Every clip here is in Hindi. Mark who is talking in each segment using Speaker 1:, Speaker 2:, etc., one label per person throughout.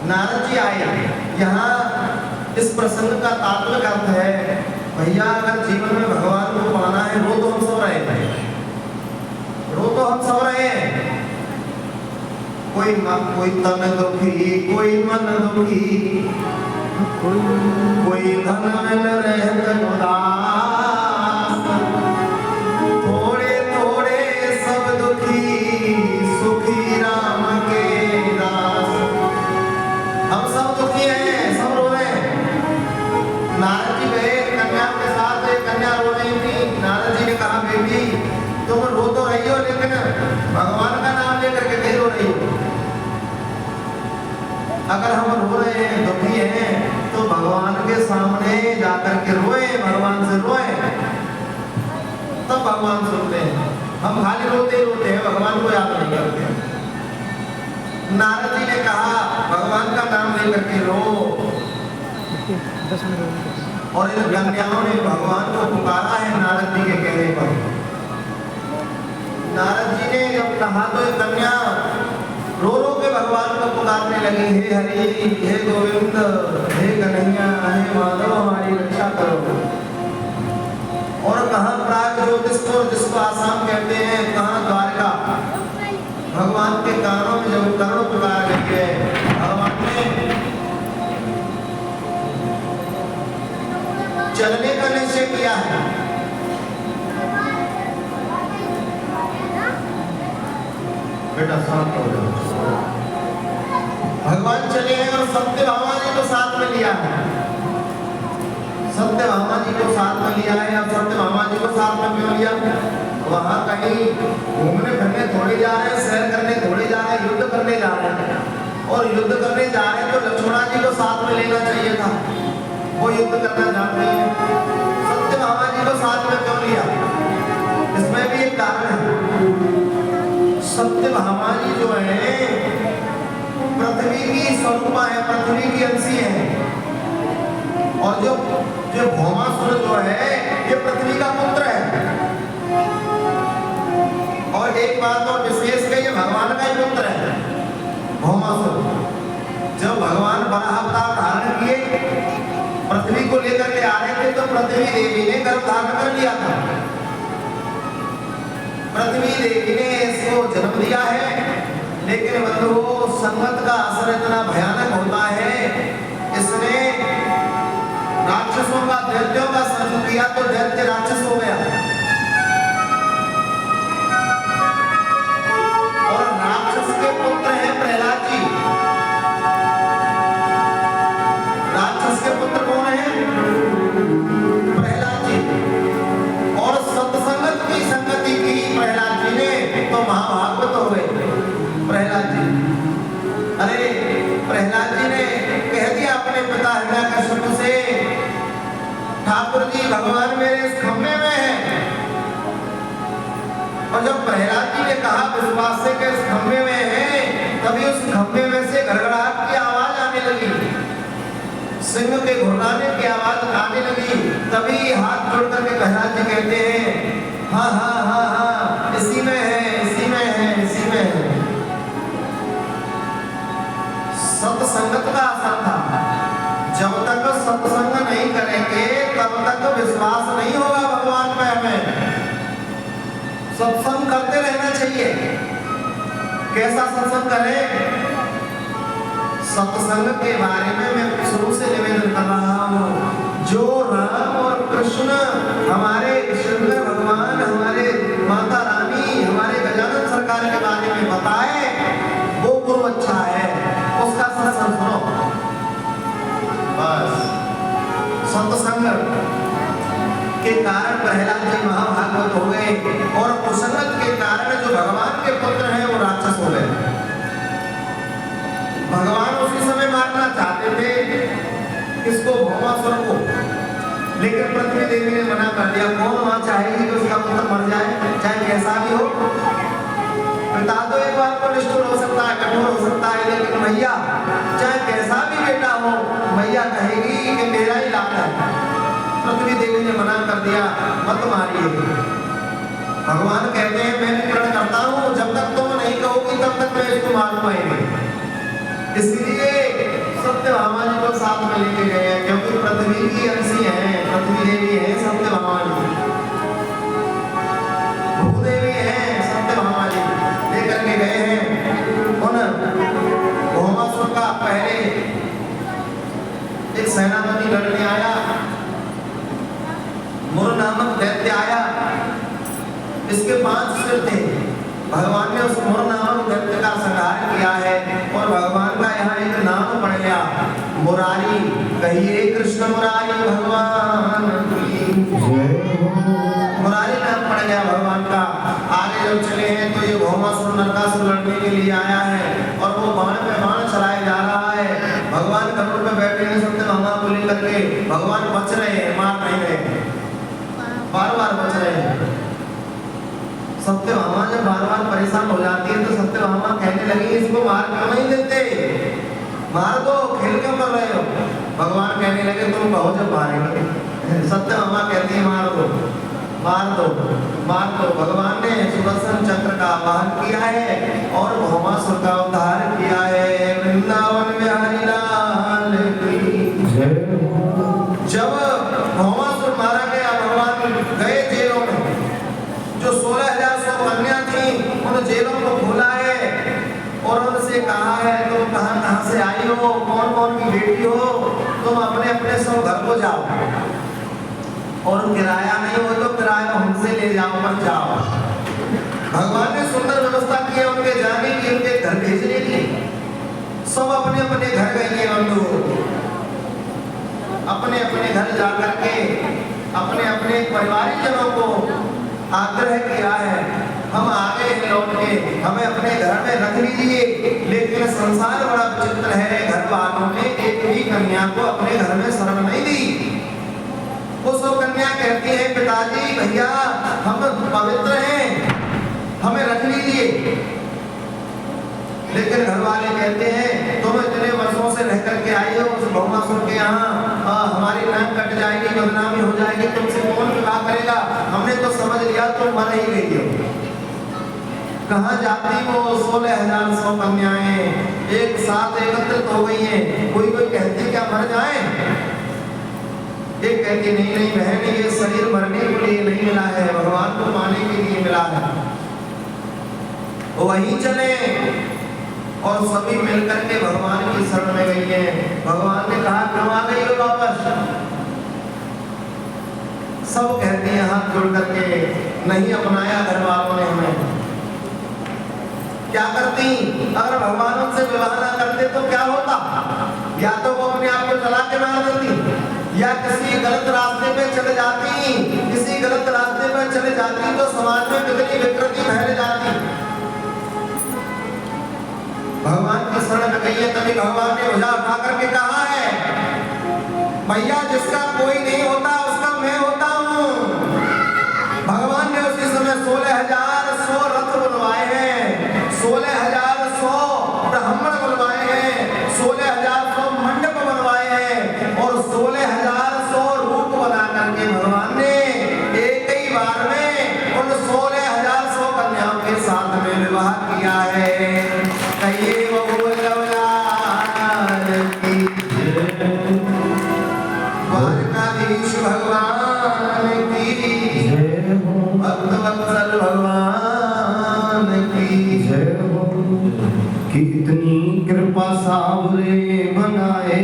Speaker 1: नारद जी आए। यहाँ इस प्रसंग का तात्विक अर्थ है, भैया अगर जीवन में भगवान को पाना है, रो तो हम सब रहे हैं, रो तो हम सब रहे हैं। कोई तन दुखी, कोई मन दुखी, कोई धन में रहत उदास, थोड़े थोड़े सब दुखी, सुखी राम के दास। हम सब दुखी हैं, सब रो रहे हैं। नारद जी गए कन्या के साथ, कन्या रो रही थी। नारद जी ने कहा, बेटी तुम रो तो रही हो, लेकिन भगवान का नाम लेकर के नहीं रो रही हो। अगर हम रो रहे हैं, दुखी हैं, तो भगवान के सामने जाकर के रोए, भगवान से रोए, तब भगवान सुनते हैं। हम खाली रोते ही रोते हैं, भगवान को याद नहीं करते। नारद जी ने कहा, भगवान का नाम लेकर के रो। और इन कन्याओं ने भगवान को पुकारा है नारद जी के कहने पर। नारद जी ने जब कहा तो कन्या रो रो के भगवान को पुकारने लगी, हे हरि, हे गोविंद, हे कन्हैया, हे माधव, हमारी रक्षा करो। और कहाँ प्राग ज्योतिषपुर, जिसको आसाम कहते हैं, कहाँ द्वारका, भगवान के कानों में जब करोड़ पुकार रही है, भगवान ने चलने का निश्चय किया है। बेटा शांत हो जाओ। भगवान चले हैं और सत्यभामा जी को साथ में लिया है। सत्यभामा जी को साथ में लिया है। अब सत्यभामा जी को साथ में क्यों लिया? वहां कहीं घूमने फिरने थोड़ी जा रहे हैं, सैर करने थोड़ी जा रहे हैं, युद्ध करने जा रहे हैं। और युद्ध करने जा रहे हैं तो लक्ष्मणा जी को साथ में लेना चाहिए था, वो युद्ध करना जानते हैं। सत्यभामा जी को साथ में क्यों लिया? इसमें भी एक कारण है। सत्यभामा जी जो है पृथ्वी की स्वरूपा है, पृथ्वी की अंशी है। और जो भौमासुर जो है ये पृथ्वी का पुत्र है। और एक बात और विशेष है, ये भगवान का ही पुत्र है भौमासुर। जब भगवान बड़ा अवतार धारण किए, पृथ्वी को लेकर के आ रहे थे, तो पृथ्वी देवी ने गर्भ धारण कर लिया था। पृथ्वी देवी ने इसको जन्म दिया है। लेकिन बंधुओं, संगत का असर इतना भयानक होता है, इसने राक्षसों का, दैत्यों का संग किया तो दैत्य राक्षस हो गया। और राक्षस के पुत्र हैं प्रहलाद जी। राक्षस के पुत्र कौन है? प्रहलाद जी। और सत्संगत की संगति की प्रहलाद जी ने, तो महाभागवत हो गए प्रहलाद जी। अरे प्रहलाद जी ने कह दिया अपने पिता हिरण्यकश्यप से, ठाकुर जी भगवान मेरे इस खम्भे में है। और जब प्रहलाद जी ने कहा विश्वास से कि इस खम्भे में है, तभी उस खम्भे में से गड़गड़ाहट की आवाज आने लगी, सिंह के घुर्राने की आवाज आने लगी। तभी हाथ जोड़ करके प्रहलाद जी कहते हैं, हाँ हाँ हाँ हाँ, इसी में है, इसी में है, इसी में है। सत्संगत का असर था। जब तक सत्संग नहीं करेंगे तब तक विश्वास नहीं होगा भगवान में हमें। सत्संग करते रहना चाहिए। कैसा सत्संग करें? सत्संग के बारे में मैं शुरू से निवेदन कर रहा हूँ। जो राम और कृष्ण, हमारे शंकर भगवान, हमारे माता रानी, हमारे गजानन सरकार के बारे में बताए, वो गुरु अच्छा है, उसका सत्संग सुनो। बस सत्संग के कारण प्रहलाद जी महाभागवत हो गए, और कुसंगत के कारण जो भगवान के पुत्र हैं वो राक्षस हो गए। भगवान उसी समय मारना चाहते थे किसको? भौमासुर को। लेकिन पृथ्वी देवी ने मना कर दिया। कौन मां चाहेगी कि उसका पुत्र मर जाए, चाहे कैसा भी हो? पिता तो एक बार को निष्ठुर हो सकता है, कठोर हो सकता है, लेकिन मैया चाहे कैसा भी बेटा हो, मैया कहेगी कि मेरा ही लाल है। पृथ्वी देवी ने मना कर दिया, मत मारिए। भगवान कहते हैं मैं भी प्रण करता हूँ, जब तक तुम नहीं कहोगी तब तक मैं इसको मारूंगा ही नहीं। इसलिए सत्यभामा जी को साथ में लेके गए हैं, क्योंकि पृथ्वी की अंशी है, पृथ्वी देवी है सत्यभामा जी, भूदेवी है सत्यभामा जी। लेकर के गए हैं उन भौमासुर का। पहले एक सेनापति लड़ने आया, मुर नामक दैत्य आया, इसके 5 सिर थे। भगवान ने उस मुर नामक दैत्य का संहार किया है और भगवान का यहाँ एक नाम पड़ गया, मुरारी। कहिए कृष्ण मुरारी भगवान की, मुरारी नाम पड़ गया भगवान का। आगे जब चले हैं तो ये भौमासुर नरकासुर लड़ने के लिए आया है और वो बाण पे बाण चलाए जा रहा है। भगवान गरुड़ पे बैठे हैं सत्यभामा को लेकर के, भगवान बच रहे हैं, मार नहीं रहे, बार बार बच रहे हैं। सत्यभामा जब बार बार परेशान हो जाती है तो सत्यभामा कहने लगी इसको मार क्यों नहीं देते, मार दो, खेल क्यों कर रहे हो। भगवान कहने लगे तुम कहो जब मारेंगे। सत्यभामा कहती है मार दो, मार दो, मार दो। भगवान ने सुदर्शन चक्र का आवाहन किया है और भौमासुर का उद्धार किया है। वृंदावन बिहारी लाल की जब भौमासुर मारा गया, भगवान गए जेलों में। जो 16,100 कन्या थी उन जेलों को खोला है और उनसे कहा है तुम कहाँ से आई हो, कौन कौन की बेटी हो, तुम अपने अपने सब घर को जाओ और किराया नहीं हो तो किराया हमसे ले जाओ, मत जाओ। भगवान ने सुंदर व्यवस्था की है उनके जाने की, उनके घर भेजने की। सब अपने अपने घर गए बंधु, अपने अपने घर जाकर के अपने अपने परिवारिक जनों को आग्रह किया है हम आ गए हैं लौट के, हमें अपने घर में रख लीजिए। लेकिन संसार बड़ा विचित्र है, घर वालों ने एक भी कन्या को अपने घर में शरण नहीं दी। वो सब कन्या कहती है पिताजी भैया हम पवित्र हैं, हमें रख लीजिए। लेकिन घर वाले कहते हैं तुम इतने वर्षों से रह करके आई हो उस भौमासुर के यहाँ, हमारी नाक कट जाएगी, बदनामी हो जाएगी, तुमसे कौन विवाह करेगा। हमने तो समझ लिया तुम मर ही गई हो। कहाँ जाती वो 16,100 कन्याएं एक साथ एकत्रित हो गई हैं। कोई कोई कहती क्या मर जाए, एक कहती नहीं नहीं बहन ये शरीर मरने के लिए नहीं मिला है, भगवान को पाने के लिए मिला है। वहीं चले और सभी मिलकर के भगवान की शरण में गई हैं। भगवान ने कहा क्यों आ गई हो वापस। सब कहते हैं हाथ जोड़ करके नहीं अपनाया घर वालों ने हमें। क्या करती, अगर भगवान उनसे विवाह ना करते तो क्या होता, या तो वो अपने आप को जला के मार देती या किसी गलत रास्ते पे चले जाती। किसी गलत रास्ते पे चले जाती तो समाज में कितनी विकृति फैल जाती। भगवान की शरण में गई है, तभी भगवान ने भुजा उठा करके कहा है भैया जिसका कोई नहीं होता उसका मैं होता हूँ। भगवान ने उसी समय 16,100 रथ बनवाए हैं, 16,100 ब्राह्मण बनवाए हैं, 16,100 मंडप बनवाए हैं और 16,100 रूप बना करके भगवान ने एक ही बार में उन 16,100 कन्याओं के साथ में विवाह किया है। कहिए द्वारकाधीश भगवान की, भक्तवत्सल भगवान की जय हो। कितनी कृपा सावरे बनाए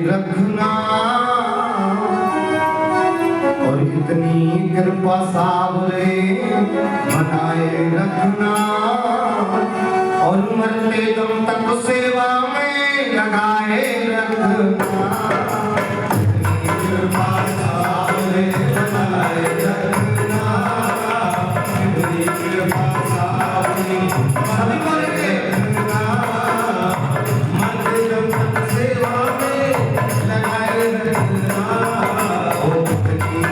Speaker 1: रखना और इतनी कृपा सावरे बनाए रखना और मरते दम तक सेवा में लगाए रखना। कृपा सावरे बनाए रखना, कृपा सावरे बनाए रखना, मरते दम तक सेवा में लगाए रखना।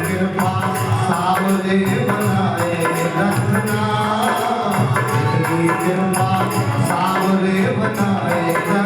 Speaker 1: कृपा सावरे बनाए रखना, कृपा सावरे बनाए रखना।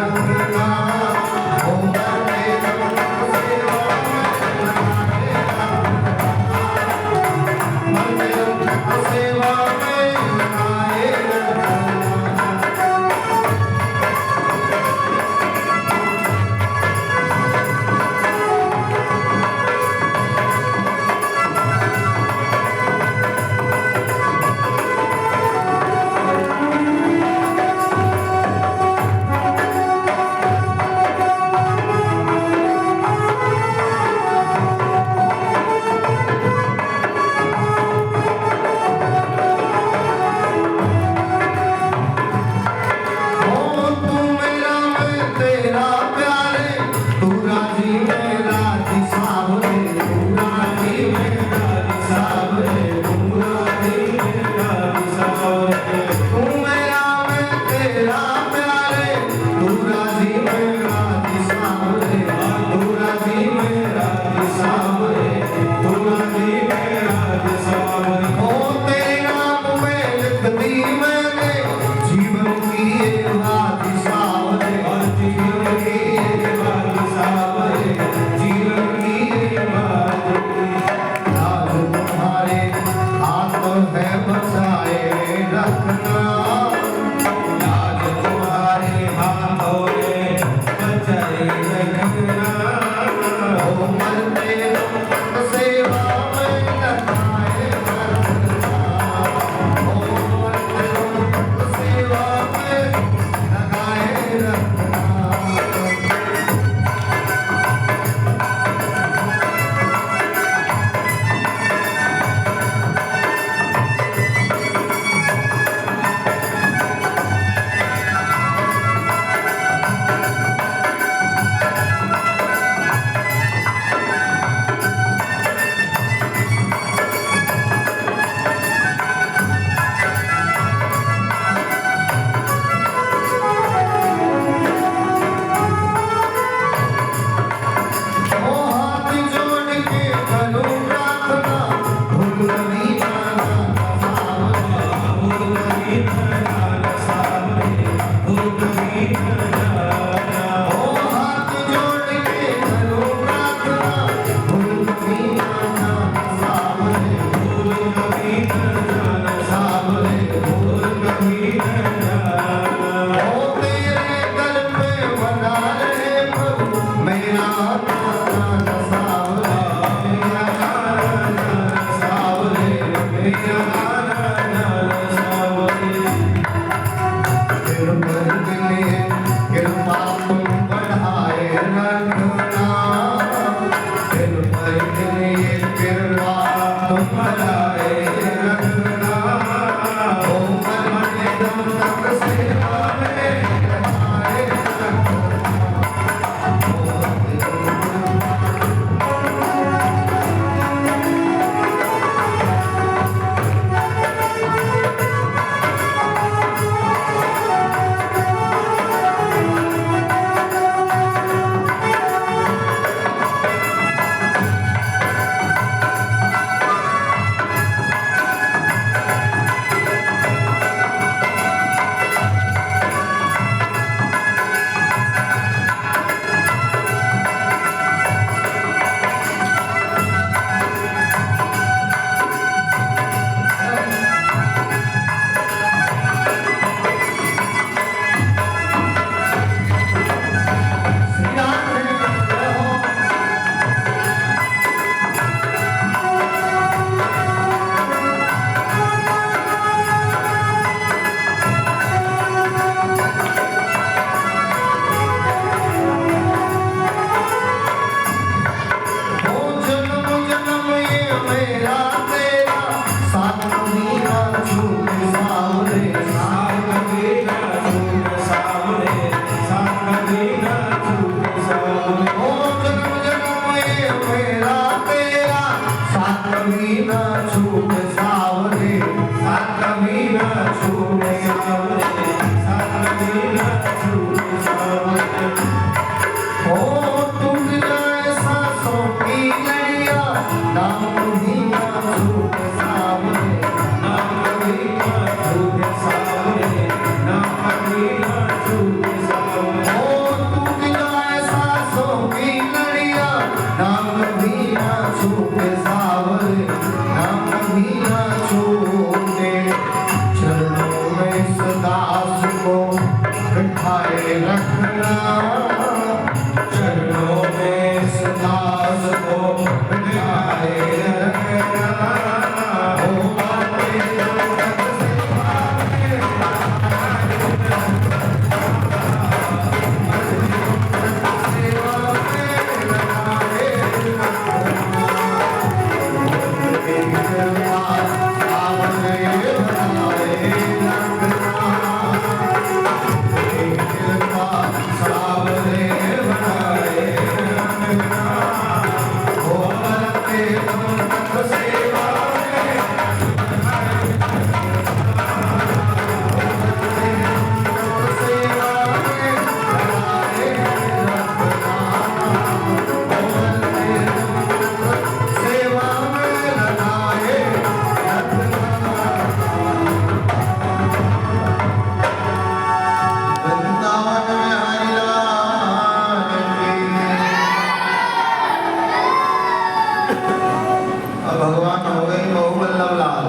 Speaker 1: और भगवान हो गए बहुवल्लभ लाल।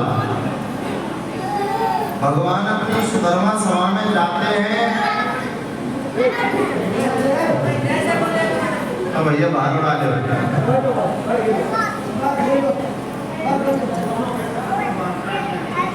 Speaker 1: भगवान अपनी सुधर्मा सभा में जाते हैं। अब भैया बाहर उड़ा ले।